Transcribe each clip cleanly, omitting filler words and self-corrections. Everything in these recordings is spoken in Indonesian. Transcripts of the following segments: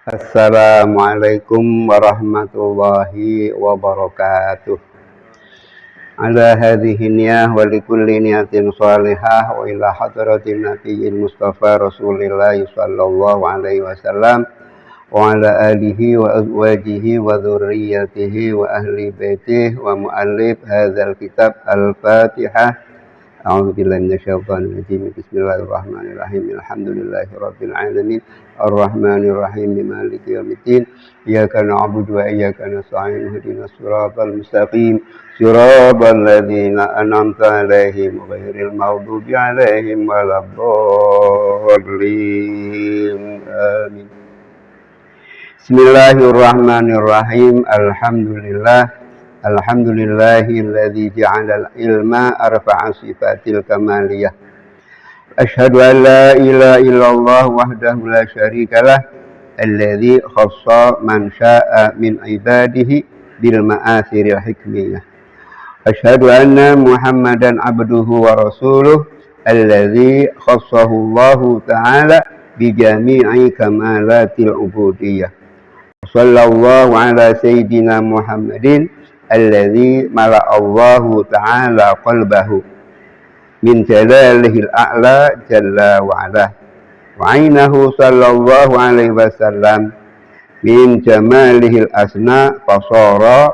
Assalamualaikum warahmatullahi wabarakatuh. Ala hadhihi niyah wa likulli niyatin salihah wa ila hadratin nabiyil mustafa rasulillah sallallahu alaihi wasallam wa ala alihi wa azwajihi wa dhurriyyatihi wa ahli baitihi wa muallif hadzal kitab al-Fatihah. A'udzubillahi minasyaitonir rajim. Bismillahirrahmanirrahim. Alhamdulillahirabbil alamin. Arrahmanir rahim. Maliki yaumiddin. Iyyaka na'budu wa iyyaka nasta'in. Ihdinas siratal mustaqim. Siratal ladzina an'amta 'alaihim ghairil maghdubi 'alaihim waladdallin. Amin. Bismillahirrahmanirrahim. Alhamdulillahilladzi ja'alal ilma arfa'a sifatil kamaliyah. Asyhadu an la ilaha illallah wahdahu la syarikalah alladzi khassa man syaa'a min ibadihi bil ma'athiril hikmiyah. Asyhadu anna Muhammadan abduhu wa rasuluh alladzi khassahu Allah ta'ala bi jami'i kamalatil ubudiyyah. Sallallahu ala sayyidina Muhammadin alladzi mala'allahu ta'ala qalbahu min jalalihil a'la jalla wa ala wa ainahu sallallahu alaihi wasallam min jamalihil asna fasara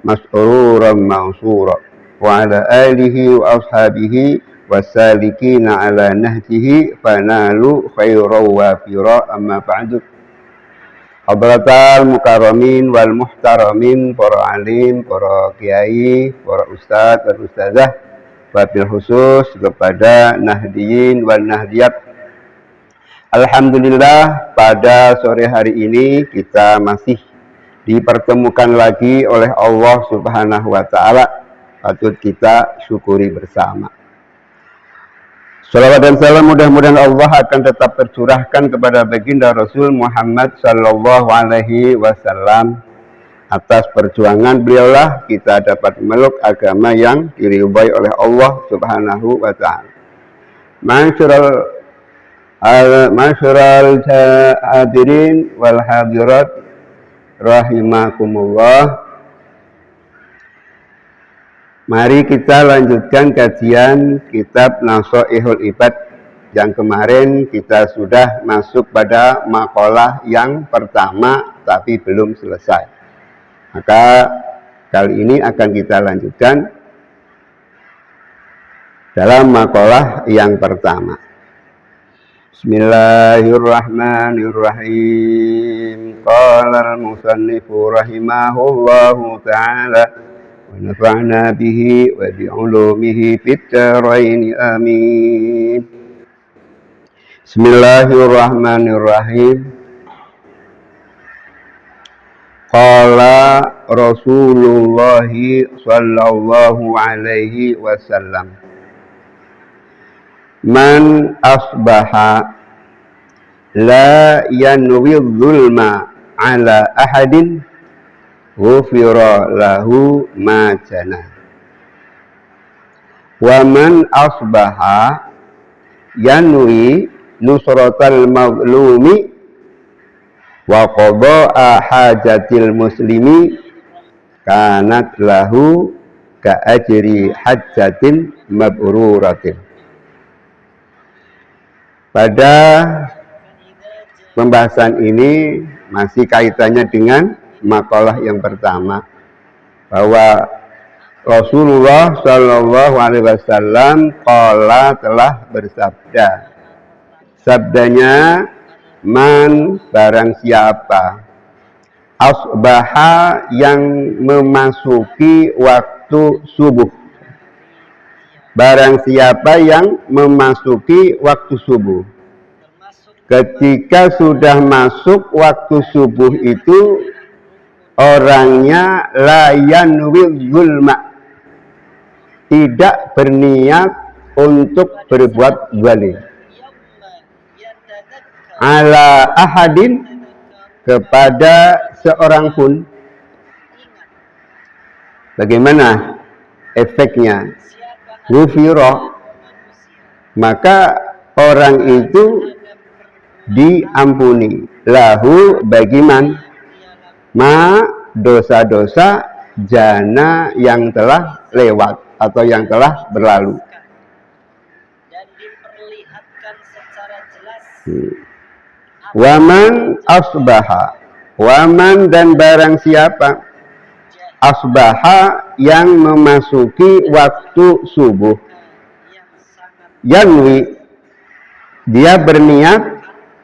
mas'ruran mansura wa ala alihi wa ashabihi wasalikina ala nahjihi fanalu khairan wafira. Amma ba'du. Hadratal mukarramin wal muhtaramin, para alim, para kiai, para ustadz dan ustazah, wabil khusus kepada nahdiyin wal nahdiyat. Alhamdulillah, pada sore hari ini kita masih dipertemukan lagi oleh Allah Subhanahu wa ta'ala. Patut kita syukuri bersama. Salawat dan salam mudah-mudahan Allah akan tetap tercurahkan kepada baginda Rasul Muhammad sallallahu alaihi wasallam. Atas perjuangan beliaulah kita dapat memeluk agama yang diridhai oleh Allah Subhanahu wa ta'ala. Masyarul hadirin wal hadirat rahimakumullah. Mari kita lanjutkan kajian kitab Nashaihul Ibad. Yang kemarin kita sudah masuk pada makalah yang pertama tapi belum selesai. Maka kali ini akan kita lanjutkan dalam makalah yang pertama. Bismillahirrahmanirrahim. Qala al-musannifu rahimahullahu ta'ala wa nafa'na bihi wa bi'ulumihi fid dharain amin. Bismillahirrahmanirrahim. Qala Rasulullah sallallahu alaihi wasallam, man asbaha la yanwi dzulma ala ahadin ghufira lahu ma jana. Wa man asbaha yanwi nusratal mazlumi wa qada'a hajatil muslimi kanat lahu ka ajri hajjatin mabruratin. Pada pembahasan ini masih kaitannya dengan makalah yang pertama, bahwa Rasulullah Shallallahu Alaihi Wasallam telah bersabda. Sabdanya, man barang siapa asbaha yang memasuki waktu subuh. Barang siapa yang memasuki waktu subuh. Ketika sudah masuk waktu subuh itu, orangnya la yanwi zulma, tidak berniat untuk berbuat zalim, ala ahadin, kepada seorang pun. Bagaimana efeknya? Ghufira, maka orang itu diampuni, lahu bagi man ma dosa-dosa jana yang telah lewat atau yang telah berlalu. Dan diperlihatkan secara jelas. Waman asbaha, waman dan barang siapa asbaha yang memasuki waktu subuh, yanwi dia berniat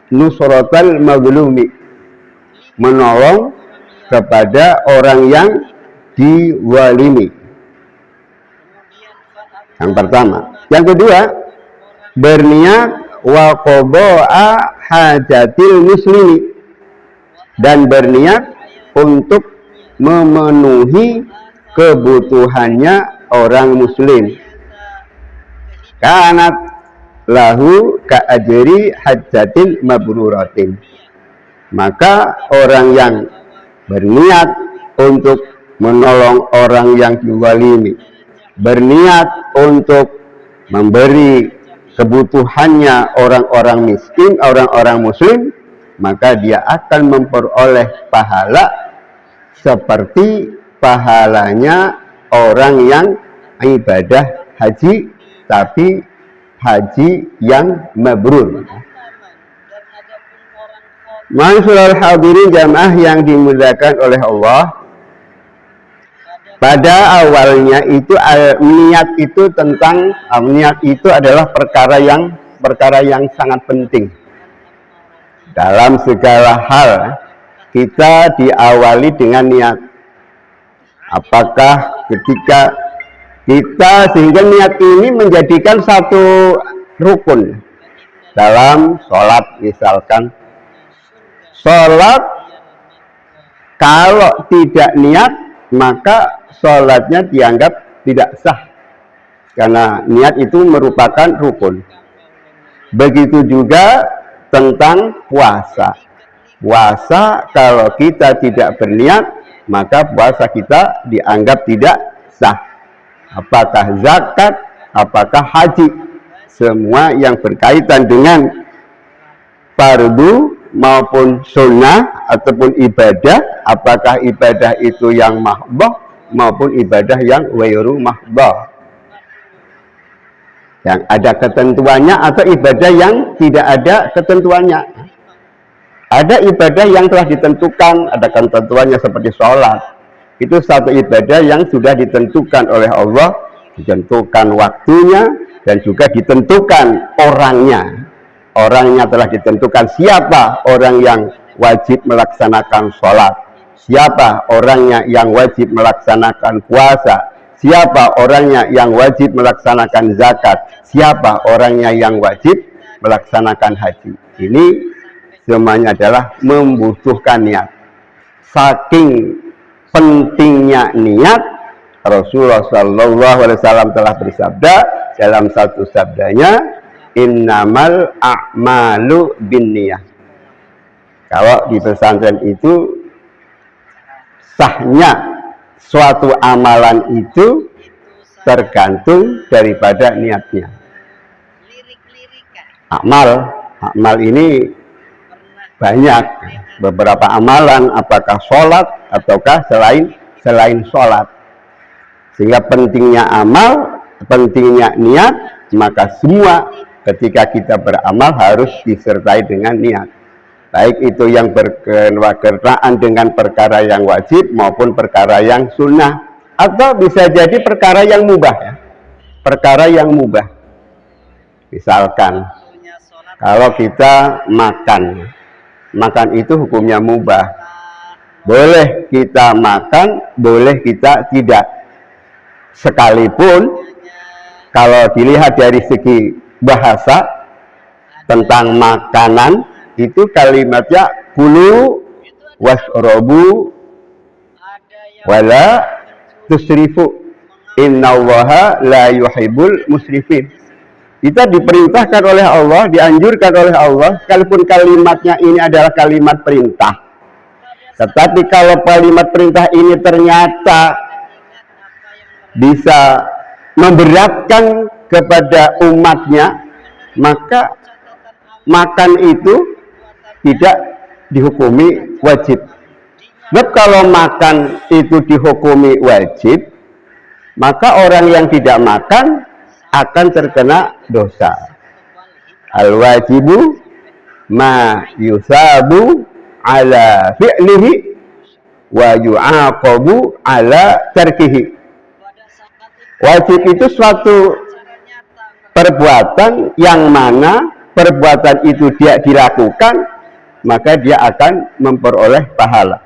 nusratal mazlumi, menolong kepada orang yang diwalimi. Yang pertama. Yang kedua, berniat wa qada'a hajatil muslimi, dan berniat untuk memenuhi kebutuhannya orang muslim. Kanat lahu ka'ajri hajatin mabruratin, maka orang yang berniat untuk menolong orang yang diwalimi, berniat untuk memberi kebutuhannya orang-orang miskin, orang-orang muslim, maka dia akan memperoleh pahala seperti pahalanya orang yang ibadah haji, tapi haji yang mabrur. Ma'asyiral hadirin jamaah yang dimuliakan oleh Allah, pada awalnya itu niat itu tentang niat itu adalah perkara yang sangat penting. Dalam segala hal kita diawali dengan niat. Apakah ketika kita, sehingga niat ini menjadikan satu rukun dalam sholat. Misalkan sholat, kalau tidak niat maka sholatnya dianggap tidak sah, karena niat itu merupakan rukun. Begitu juga tentang puasa. Puasa kalau kita tidak berniat, maka puasa kita dianggap tidak sah. Apakah zakat, apakah haji, semua yang berkaitan dengan fardu maupun sunnah ataupun ibadah, apakah ibadah itu yang mahdoh maupun ibadah yang ghairu mahdoh, yang ada ketentuannya atau ibadah yang tidak ada ketentuannya. Ada ibadah yang telah ditentukan, ada ketentuannya seperti sholat. Itu satu ibadah yang sudah ditentukan oleh Allah, ditentukan waktunya dan juga ditentukan orangnya. Orangnya telah ditentukan, siapa orang yang wajib melaksanakan sholat, siapa orangnya yang wajib melaksanakan puasa, siapa orangnya yang wajib melaksanakan zakat, siapa orangnya yang wajib melaksanakan haji. Ini semuanya adalah membutuhkan niat. Saking pentingnya niat, Rasulullah SAW telah bersabda dalam satu sabdanya, innamal a'malu binniyah. Kalau di pesantren itu sahnya suatu amalan itu tergantung daripada niatnya. Amal ini banyak, beberapa amalan, apakah sholat ataukah selain sholat. Sehingga pentingnya amal, pentingnya niat, maka semua ketika kita beramal harus disertai dengan niat. Baik itu yang berkenaan dengan perkara yang wajib maupun perkara yang sunnah, atau bisa jadi perkara yang mubah ya. Perkara yang mubah. Misalkan kalau kita makan itu hukumnya mubah. Boleh kita makan, boleh kita tidak. Sekalipun kalau dilihat dari segi bahasa tentang makanan, itu kalimatnya kulu wasrobu wala tusrifu innallaha la yuhibbul musrifin. Kita diperintahkan oleh Allah, dianjurkan oleh Allah, sekalipun kalimatnya ini adalah kalimat perintah. Tetapi kalau kalimat perintah ini ternyata bisa memberatkan kepada umatnya, maka makan itu tidak dihukumi wajib. Sebab kalau makan itu dihukumi wajib, maka orang yang tidak makan akan terkena dosa. Al-wajibu ma yusabu ala fi'lihi wa yu'aqabu ala tarkihi. Wajib itu suatu perbuatan yang mana perbuatan itu dia dilakukan, maka dia akan memperoleh pahala.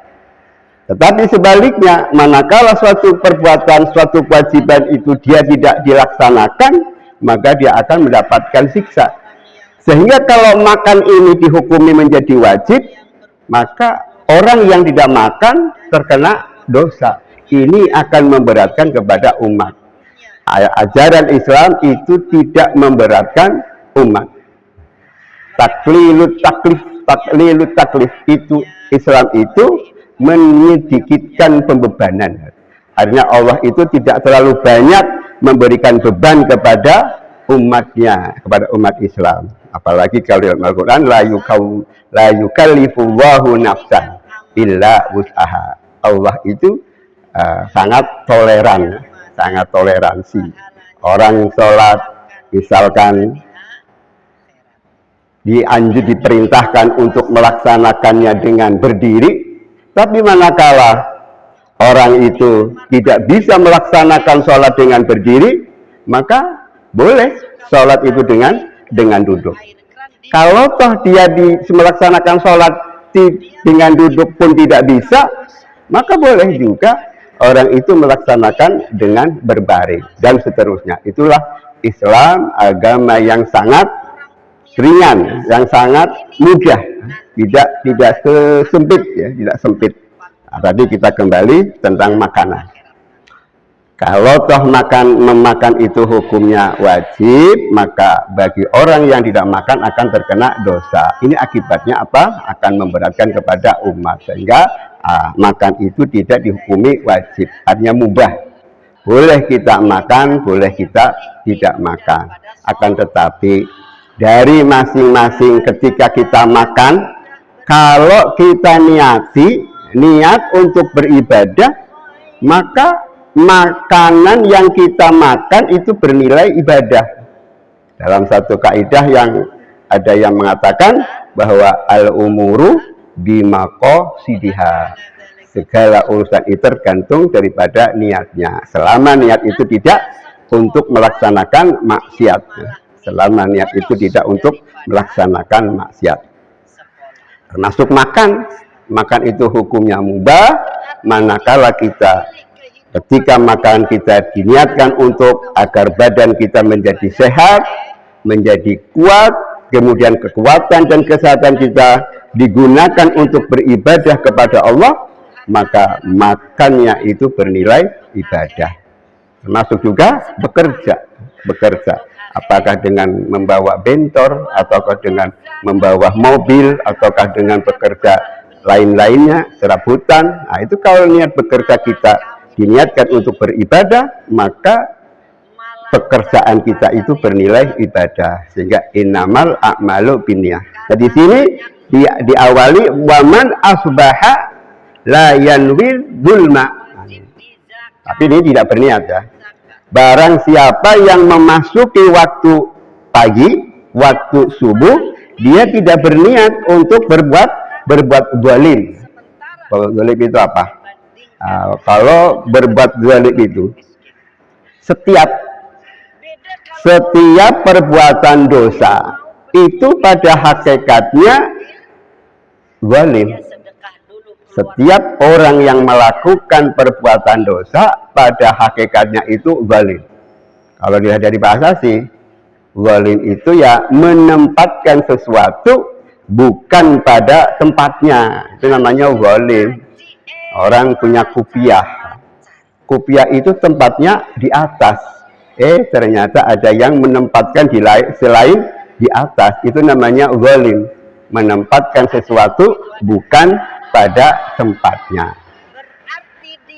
Tetapi sebaliknya, manakala suatu perbuatan, suatu kewajiban itu dia tidak dilaksanakan, maka dia akan mendapatkan siksa. Sehingga kalau makan ini dihukumi menjadi wajib, maka orang yang tidak makan terkena dosa. Ini akan memberatkan kepada umat. Ajaran Islam itu tidak memberatkan umat. Taklilut taklif itu Islam itu menyedikitkan pembebanan. Artinya Allah itu tidak terlalu banyak memberikan beban kepada umatnya, kepada umat Islam. Apalagi kalau dalam Al-Quran la yukallifullahu nafsan illa wus'aha. Allah itu sangat toleran, sangat toleransi. Orang sholat misalkan diperintahkan untuk melaksanakannya dengan berdiri, tapi manakala orang itu tidak bisa melaksanakan sholat dengan berdiri, maka boleh sholat itu dengan duduk. Kalau toh dia melaksanakan sholat dengan duduk pun tidak bisa, maka boleh juga orang itu melaksanakan dengan berbaring dan seterusnya. Itulah Islam, agama yang sangat ringan, yang sangat mudah, tidak sempit, ya, tidak sempit. Nah, tadi kita kembali tentang makanan. Kalau toh memakan itu hukumnya wajib, maka bagi orang yang tidak makan akan terkena dosa. Ini akibatnya apa? Akan memberatkan kepada umat, sehingga makan itu tidak dihukumi wajib, artinya mubah. Boleh kita makan, boleh kita tidak makan. Akan tetapi dari masing-masing ketika kita makan, kalau kita niat untuk beribadah, maka makanan yang kita makan itu bernilai ibadah. Dalam satu kaidah yang ada yang mengatakan bahwa al-umuru bimaqasidiha. Segala urusan itu tergantung daripada niatnya. Selama niat itu tidak untuk melaksanakan maksiat. Selama niat itu tidak untuk melaksanakan maksiat. Termasuk makan itu hukumnya mubah, manakala ketika makan kita diniatkan untuk agar badan kita menjadi sehat, menjadi kuat, kemudian kekuatan dan kesehatan kita digunakan untuk beribadah kepada Allah, maka makannya itu bernilai ibadah. Termasuk juga bekerja. Apakah dengan membawa bentor, ataukah dengan membawa mobil, ataukah dengan bekerja lain-lainnya, serabutan. Nah, itu kalau niat bekerja kita diniatkan untuk beribadah, maka pekerjaan kita itu bernilai ibadah. Sehingga innamal a'malu binniyah. Nah, di sini diawali waman asbaha la yanwil zulma. Tapi ini tidak berniat, ya. Barang siapa yang memasuki waktu pagi, waktu subuh, dia tidak berniat untuk berbuat zalim. Zalim itu apa? Kalau berbuat zalim itu setiap perbuatan dosa itu pada hakikatnya zalim. Setiap orang yang melakukan perbuatan dosa pada hakikatnya itu zalim. Kalau dilihat dari bahasa sih, zalim itu ya menempatkan sesuatu bukan pada tempatnya. Itu namanya zalim. Orang punya kupiah. Kupiah itu tempatnya di atas. Ternyata ada yang menempatkan selain di atas. Itu namanya zalim. Menempatkan sesuatu bukan pada tempatnya.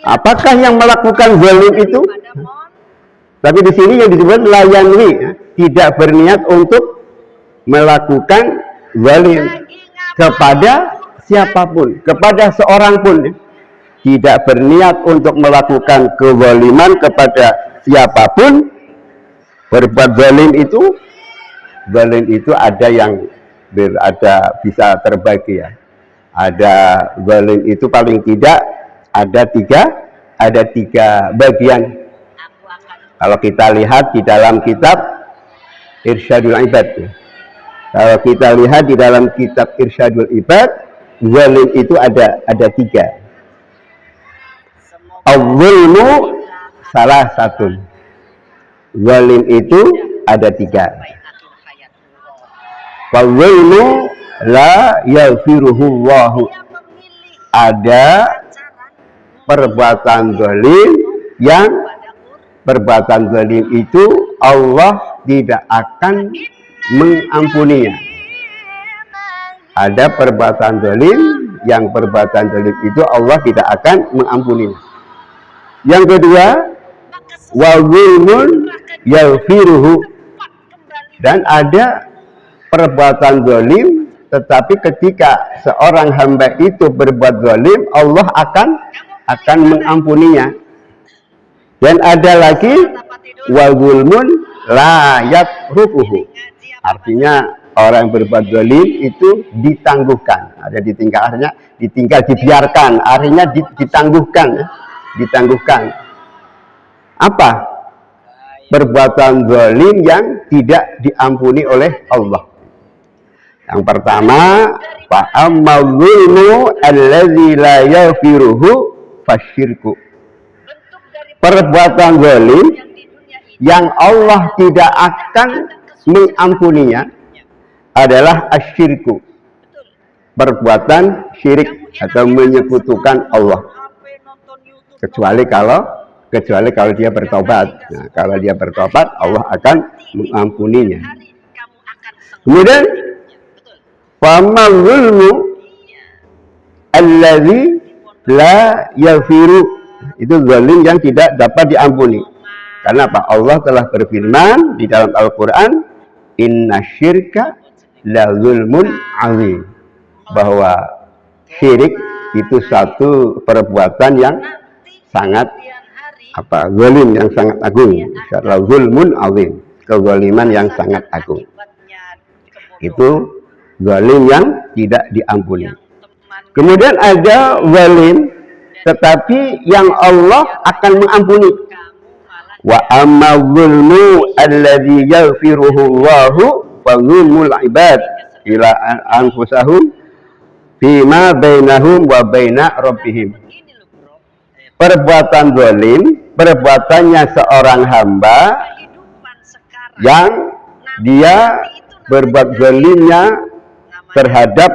Apakah yang melakukan zalim itu? Tapi di sini yang disebut layanwi, tidak berniat untuk melakukan zalim kepada siapapun, kepada seorang pun tidak berniat untuk melakukan kezaliman kepada siapapun. Berbuat zalim itu ada yang bisa terbagi ya. Ada zalim itu paling tidak ada tiga bagian. Kalau kita lihat di dalam kitab Irsyadul Ibad, kalau kita lihat di dalam kitab Irsyadul Ibad, zalim itu ada tiga. Al-zulmu salah satu. Zalim itu ada tiga. Al-zulmu la yaghfiruhu Allahu. Ada perbuatan zalim yang perbuatan zalim itu Allah tidak akan mengampuninya. Ada perbuatan zalim yang perbuatan zalim itu Allah tidak akan mengampuninya. Yang kedua, wa zulmun yaghfiruhu. Dan ada perbuatan zalim, tetapi ketika seorang hamba itu berbuat zalim, Allah akan mengampuninya. Dan ada lagi wa zulmun la yatrukuhu. Artinya orang yang berbuat zalim itu ditangguhkan. Ada ditinggal, dibiarkan. Artinya ditangguhkan. Apa? Perbuatan zalim yang tidak diampuni oleh Allah. Yang pertama, fa ammal zulmu allazi la yaghfiruhu fasyirku. Perbuatan zalim yang Allah tidak akan mengampuninya adalah asyirku. Perbuatan syirik atau menyekutukan Allah. Kecuali kalau dia bertobat. Nah, kalau dia bertobat, Allah akan mengampuninya. Kemudian, fama zulmu allazi la yaghfiru. Itu zalim yang tidak dapat diampuni. Karena apa? Allah telah berfirman di dalam Al-Quran, inna syirka la zulmun azim. Bahwa syirik itu satu perbuatan yang sangat zalim, yang sangat agung. La zulmun azim. Kezaliman yang sangat agung. Itu zalim yang tidak diampuni. Kemudian ada zalim tetapi yang Allah akan mengampuni. Wa amma zulmu alladhi yaghfiruhu Allahu fa zulmul ibad ila anfusahum fima bainahum wa baina rabbihim. Perbuatan zalim, perbuatannya seorang hamba yang dia berbuat zalimnya terhadap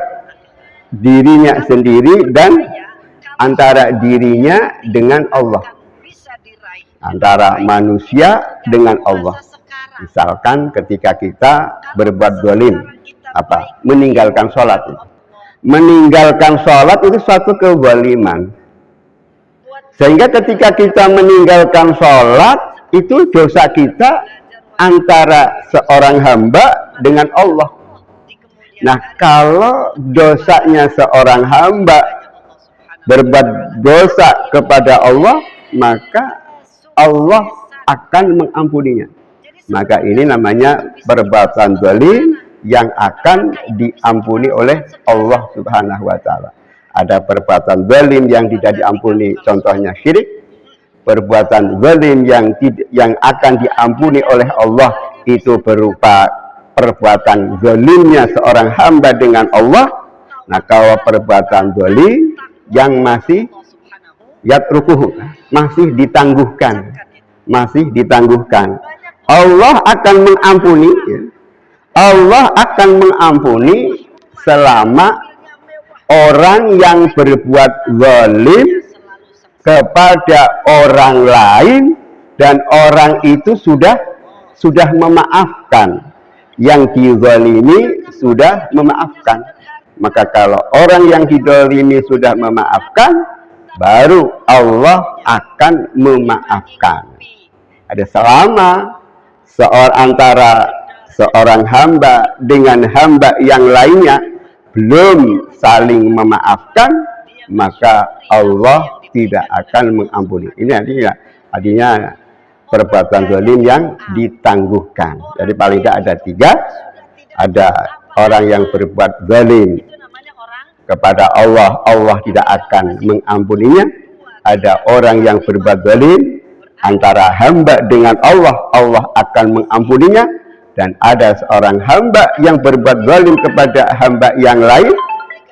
dirinya sendiri dan antara dirinya dengan Allah, antara manusia dengan Allah. Misalkan ketika kita berbuat zalim, meninggalkan sholat. Meninggalkan sholat itu suatu kezaliman. Sehingga ketika kita meninggalkan sholat, itu dosa kita antara seorang hamba dengan Allah. Nah, kalau dosanya seorang hamba berbuat dosa kepada Allah, maka Allah akan mengampuninya. Maka ini namanya perbuatan zalim yang akan diampuni oleh Allah Subhanahu wa Ta'ala. Ada perbuatan zalim yang tidak diampuni, contohnya syirik. Perbuatan zalim yang akan diampuni oleh Allah itu berupa perbuatan zalimnya seorang hamba dengan Allah. Nah, kalau perbuatan zalim yang masih yatrukuhu, masih ditangguhkan, Allah akan mengampuni. Allah akan mengampuni selama orang yang berbuat zalim kepada orang lain dan orang itu sudah memaafkan, yang dizalimi sudah memaafkan. Maka kalau orang yang dizalimi sudah memaafkan, baru Allah akan memaafkan. Ada selama antara seorang hamba dengan hamba yang lainnya belum saling memaafkan, maka Allah tidak akan mengampuni. Ini artinya perbuatan zalim yang ditangguhkan. Jadi paling tidak ada 3. Ada orang yang berbuat zalim kepada Allah, Allah tidak akan mengampuninya. Ada orang yang berbuat zalim antara hamba dengan Allah, Allah akan mengampuninya. Dan ada seorang hamba yang berbuat zalim kepada hamba yang lain,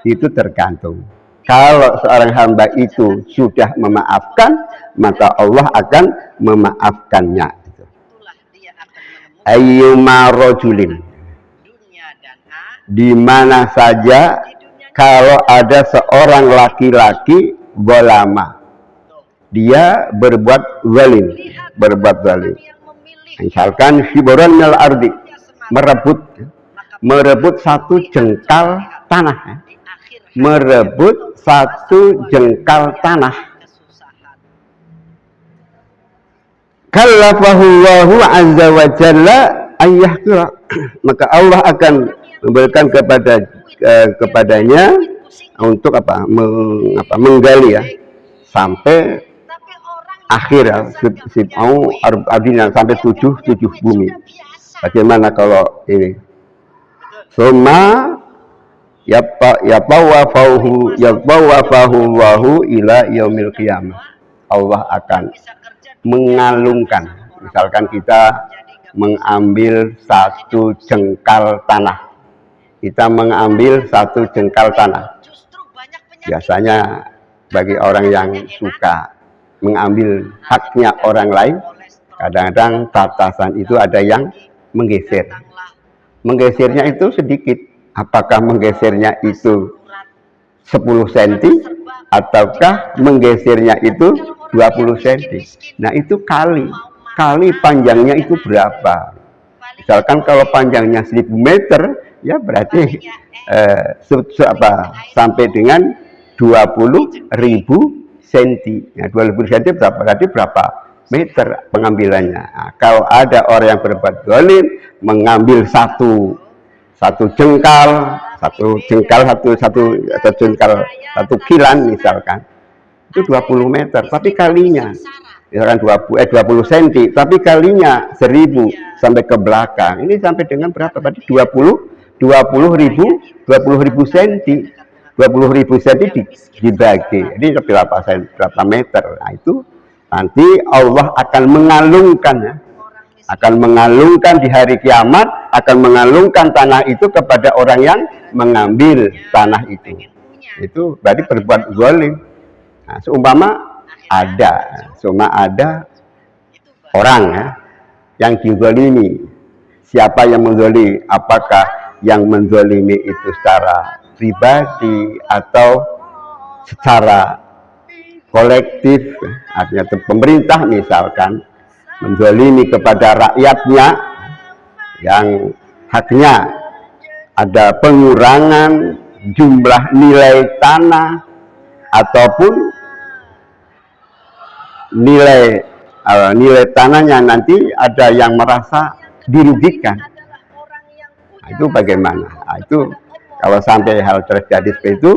itu tergantung. Kalau seorang hamba itu sudah memaafkan, maka Allah akan memaafkannya. Ayyuma rajulin, di mana saja kalau ada seorang laki-laki golama, dia berbuat zalim, misalkan hiburan minal ardi, merebut satu jengkal tanah, merebut satu jengkal tanah. Kallafahullahu azza wa jalla ayyahkira, maka Allah akan memberikan kepadanya untuk menggali sampai akhir sampai tujuh bumi. Bagaimana kalau ini? Summa yatawafahu Allahu ila yaumil qiyamah. Allah akan mengalungkan. Misalkan kita mengambil satu jengkal tanah. Kita mengambil satu jengkal tanah. Biasanya bagi orang yang suka mengambil haknya orang lain, kadang-kadang batasan itu ada yang menggeser. Menggesernya itu sedikit. Apakah menggesernya itu 10 cm ataukah menggesernya itu 20 cm? Nah, itu kali panjangnya itu berapa? Misalkan kalau panjangnya 1000 meter, ya berarti sampai dengan 20.000 cm. Nah, 20 cm berarti berapa meter pengambilannya? Nah, kalau ada orang yang berbuat zalim mengambil satu jengkal, satu kilan misalkan, itu 20 meter, tapi kalinya misalkan 20 cm, tapi kalinya 1000 sampai ke belakang, ini sampai dengan berapa? Berarti 20.000 cm. 20.000 cm dibagi, ini berapa meter? Nah, itu nanti Allah akan mengalungkan di hari kiamat, akan mengalungkan tanah itu kepada orang yang mengambil tanah itu. Itu berarti berbuat zalim. Nah, seumpama ada orang yang dizalimi. Siapa yang menzalimi? Apakah yang menzalimi itu secara pribadi atau secara kolektif? Artinya pemerintah misalkan menzalimi kepada rakyatnya yang haknya ada pengurangan jumlah nilai tanah ataupun nilai tanahnya nanti ada yang merasa dirugikan. Nah, itu bagaimana? Nah, itu kalau sampai hal terjadi seperti itu,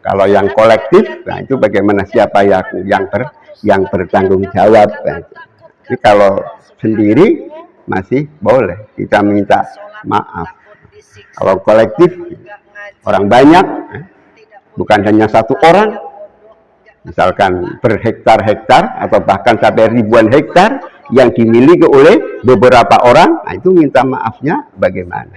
kalau yang kolektif, nah itu bagaimana, siapa yang bertanggung jawab? Nah, jadi kalau sendiri masih boleh kita minta maaf. Kalau kolektif, orang banyak, bukan hanya satu orang, misalkan berhektar-hektar atau bahkan sampai ribuan hektar yang dimiliki oleh beberapa orang, nah itu minta maafnya bagaimana?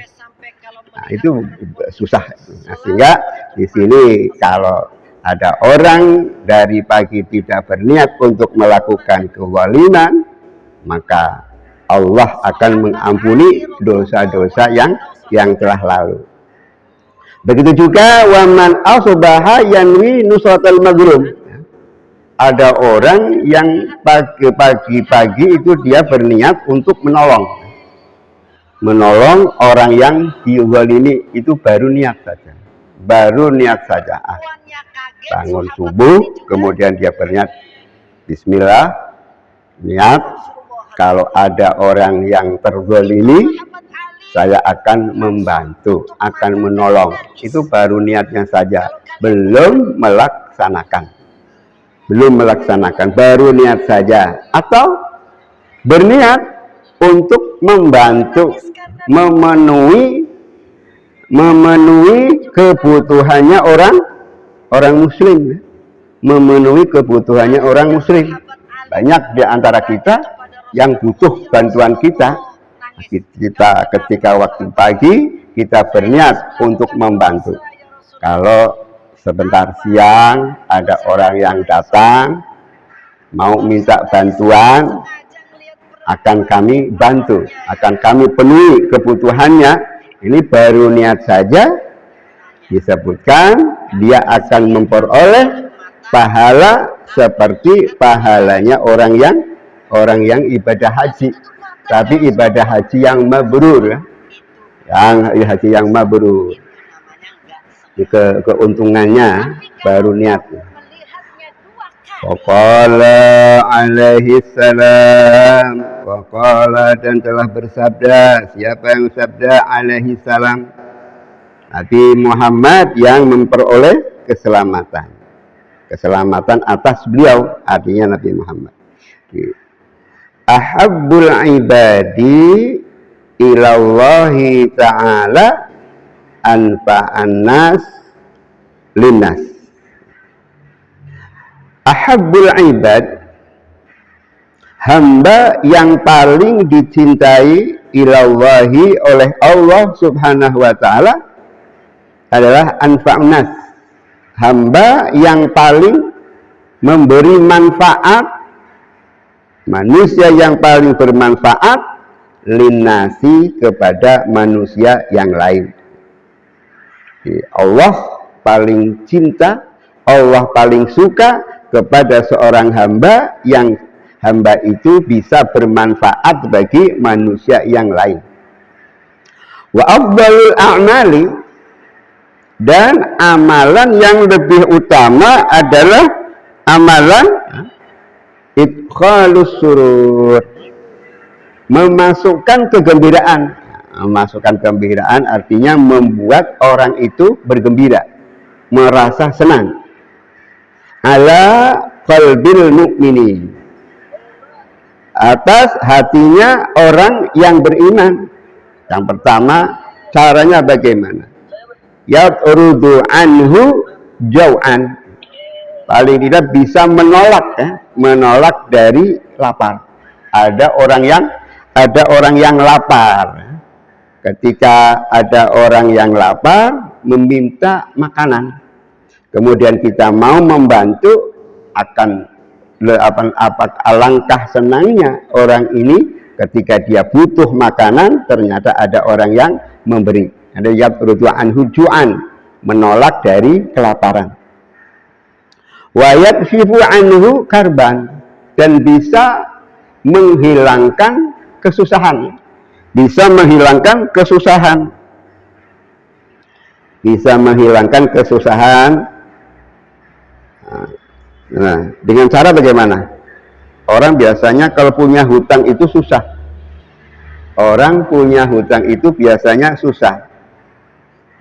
Nah, itu susah. Nah, sehingga di sini kalau ada orang dari pagi tidak berniat untuk melakukan kezaliman, maka Allah akan mengampuni dosa-dosa yang telah lalu. Begitu juga waman asbaha yanwi nusratal mazlum. Ada orang yang pagi-pagi itu dia berniat untuk menolong orang yang dizalimi, itu baru niat saja. Bangun subuh, kemudian dia berniat bismillah, niat kalau ada orang yang terzalimi, saya akan membantu, akan menolong. Itu baru niatnya saja, belum melaksanakan. Belum melaksanakan, baru niat saja. Atau berniat untuk membantu, memenuhi kebutuhannya orang muslim. Memenuhi kebutuhannya orang muslim. Banyak di antara kita yang butuh bantuan kita. Kita ketika waktu pagi kita berniat untuk membantu. Kalau sebentar siang ada orang yang datang mau minta bantuan, akan kami bantu, akan kami penuhi kebutuhannya. Ini baru niat saja disebutkan dia akan memperoleh pahala seperti pahalanya orang yang ibadah haji. Tapi ibadah haji yang mabrur, haji yang mabrur, keuntungannya baru niatnya. Waqala alaihi salam, waqala, dan telah bersabda, siapa yang bersabda alaihi salam? Nabi Muhammad yang memperoleh keselamatan. Keselamatan atas beliau, artinya Nabi Muhammad. Ahabbul ibadi ilallahi ta'ala anfa'an nas linnas. Ahabbul ibad, hamba yang paling dicintai ilallahi oleh Allah subhanahu wa ta'ala adalah anfa'an nas, hamba yang paling memberi manfaat, manusia yang paling bermanfaat linnasi, kepada manusia yang lain. Allah paling cinta, Allah paling suka kepada seorang hamba yang hamba itu bisa bermanfaat bagi manusia yang lain. Wa afdalul a'mali, dan amalan yang lebih utama adalah amalan idkhalus surur, memasukkan kegembiraan. Memasukkan kegembiraan artinya membuat orang itu bergembira, merasa senang. Ala qalbil mu'minin, atas hatinya orang yang beriman. Yang pertama, caranya bagaimana? Yatrudu anhu jau'an, paling tidak bisa menolak, menolak dari lapar. Ada orang yang lapar. Ketika ada orang yang lapar meminta makanan, kemudian kita mau membantu, akan alangkah senangnya orang ini ketika dia butuh makanan, ternyata ada orang yang memberi. Ada yatrudu anhu ju'an, menolak dari kelaparan. Wa yakshifu anhu karban, dan bisa menghilangkan kesusahan. Bisa menghilangkan kesusahan. Bisa menghilangkan kesusahan. Nah, dengan cara bagaimana? Orang biasanya kalau punya hutang itu susah. Orang punya hutang itu biasanya susah.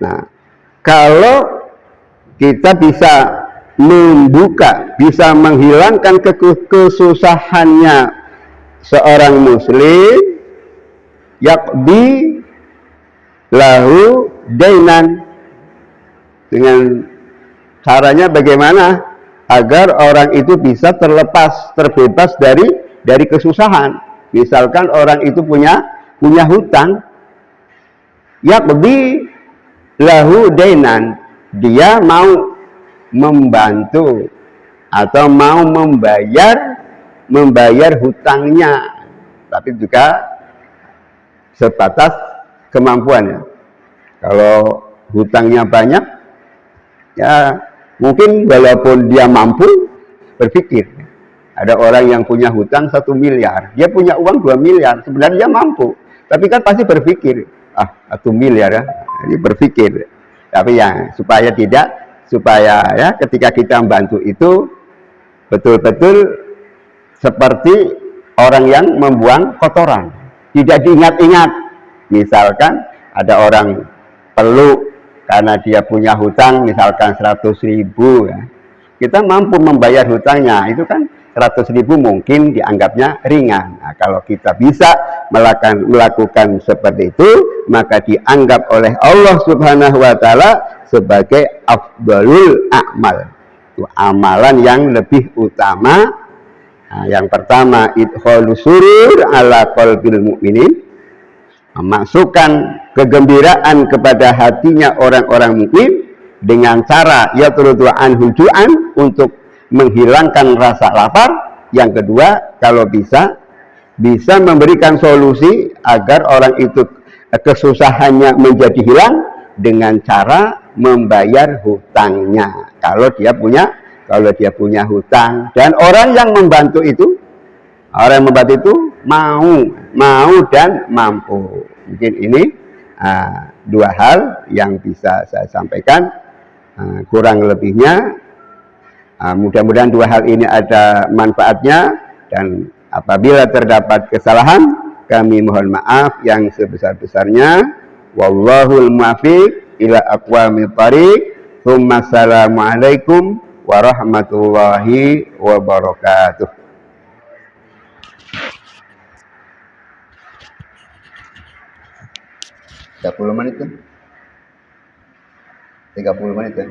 Nah, kalau kita bisa membuka, bisa menghilangkan kesusahannya seorang muslim, yaqdi lahu dainan. Dengan caranya bagaimana? Agar orang itu bisa terlepas, terbebas dari kesusahan. Misalkan orang itu punya hutang, yaqdi lahu dainan, dia mau membantu atau mau membayar hutangnya, tapi juga sebatas kemampuannya. Kalau hutangnya banyak, ya mungkin walaupun dia mampu berpikir. Ada orang yang punya hutang 1 miliar, dia punya uang 2 miliar, sebenarnya dia mampu, tapi kan pasti berpikir, 1 miliar ya, jadi berpikir. Tapi ya supaya ya ketika kita membantu itu betul-betul seperti orang yang membuang kotoran, tidak diingat-ingat. Misalkan ada orang perlu karena dia punya hutang misalkan 100.000 ya. Kita mampu membayar hutangnya, itu kan 100.000 mungkin dianggapnya ringan. Nah, kalau kita bisa melakukan seperti itu, maka dianggap oleh Allah Subhanahu wa taala sebagai afdalul a'mal. Itu amalan yang lebih utama. Nah, yang pertama idkhalus surur ala qalbil mu'minin, memasukkan kegembiraan kepada hatinya orang-orang mukmin dengan cara yatrudu anhu ju'an, untuk menghilangkan rasa lapar. Yang kedua, kalau bisa memberikan solusi agar orang itu kesusahannya menjadi hilang dengan cara membayar hutangnya. Kalau dia punya hutang, dan orang yang membantu itu mau dan mampu. Mungkin ini dua hal yang bisa saya sampaikan. Kurang lebihnya mudah-mudahan dua hal ini ada manfaatnya, dan apabila terdapat kesalahan kami mohon maaf yang sebesar-besarnya. Wallahul muwaffiq ila aqwamit thariq. Assalamualaikum warahmatullahi wabarakatuh. 30 menit kan? 30 menit kan?